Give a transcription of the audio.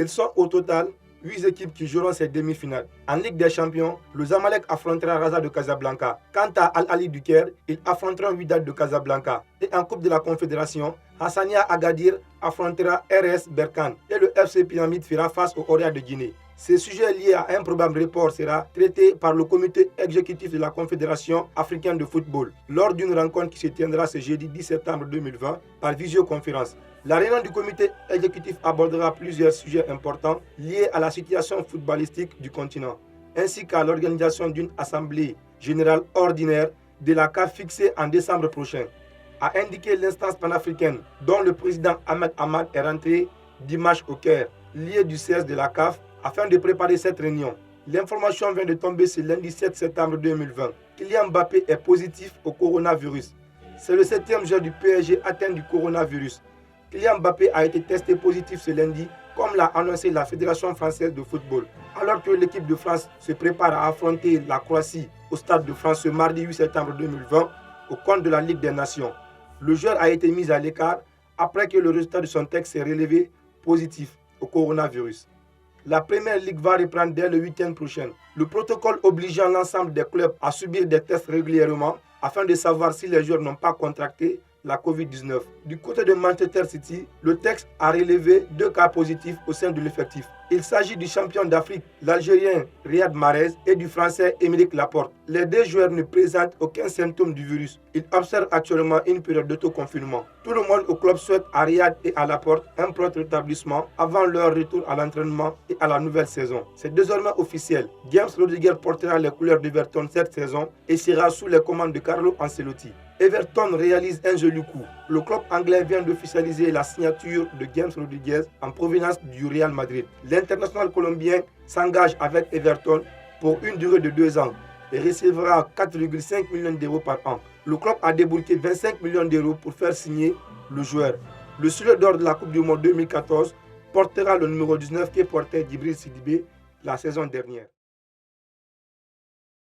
Ils sont au total 8 équipes qui joueront ces demi-finales. En Ligue des Champions, le Zamalek affrontera Raja de Casablanca. Quant à Al-Ali du Caire, ils affronteront Wydad de Casablanca. Et en Coupe de la Confédération, Hassania Agadir affrontera RS Berkane et le FC Pyramide fera face au Oria de Guinée. Ces sujets liés à un probable report sera traité par le comité exécutif de la Confédération africaine de football lors d'une rencontre qui se tiendra ce jeudi 10 septembre 2020 par visioconférence. La réunion du comité exécutif abordera plusieurs sujets importants liés à la situation footballistique du continent, ainsi qu'à l'organisation d'une assemblée générale ordinaire de la CAF fixée en décembre prochain, a indiqué l'instance panafricaine dont le président Ahmed Ahmad est rentré dimanche au Caire, lié du siège de la CAF, afin de préparer cette réunion. L'information vient de tomber ce lundi 7 septembre 2020. Kylian Mbappé est positif au coronavirus. C'est le 7e joueur du PSG atteint du coronavirus. Kylian Mbappé a été testé positif ce lundi, comme l'a annoncé la Fédération française de football. Alors que l'équipe de France se prépare à affronter la Croatie au Stade de France ce mardi 8 septembre 2020 au compte de la Ligue des Nations. Le joueur a été mis à l'écart après que le résultat de son test s'est révélé positif au coronavirus. La Première Ligue va reprendre dès le week-end prochain. Le protocole obligeant l'ensemble des clubs à subir des tests régulièrement afin de savoir si les joueurs n'ont pas contracté la Covid-19. Du côté de Manchester City, le texte a relevé 2 cas positifs au sein de l'effectif. Il s'agit du champion d'Afrique, l'Algérien Riyad Mahrez, et du Français Aymeric Laporte. Les 2 joueurs ne présentent aucun symptôme du virus. Ils observent actuellement une période d'autoconfinement. Tout le monde au club souhaite à Riyad et à Laporte un prompt rétablissement avant leur retour à l'entraînement et à la nouvelle saison. C'est désormais officiel. James Rodriguez portera les couleurs d'Everton cette saison et sera sous les commandes de Carlo Ancelotti. Everton réalise un joli coup. Le club anglais vient d'officialiser la signature de James Rodriguez en provenance du Real Madrid. L'international colombien s'engage avec Everton pour une durée de 2 ans et recevra 4,5 millions d'euros par an. Le club a débloqué 25 millions d'euros pour faire signer le joueur. Le soulier d'or de la Coupe du Monde 2014 portera le numéro 19 que portait Djibril Sidibé la saison dernière.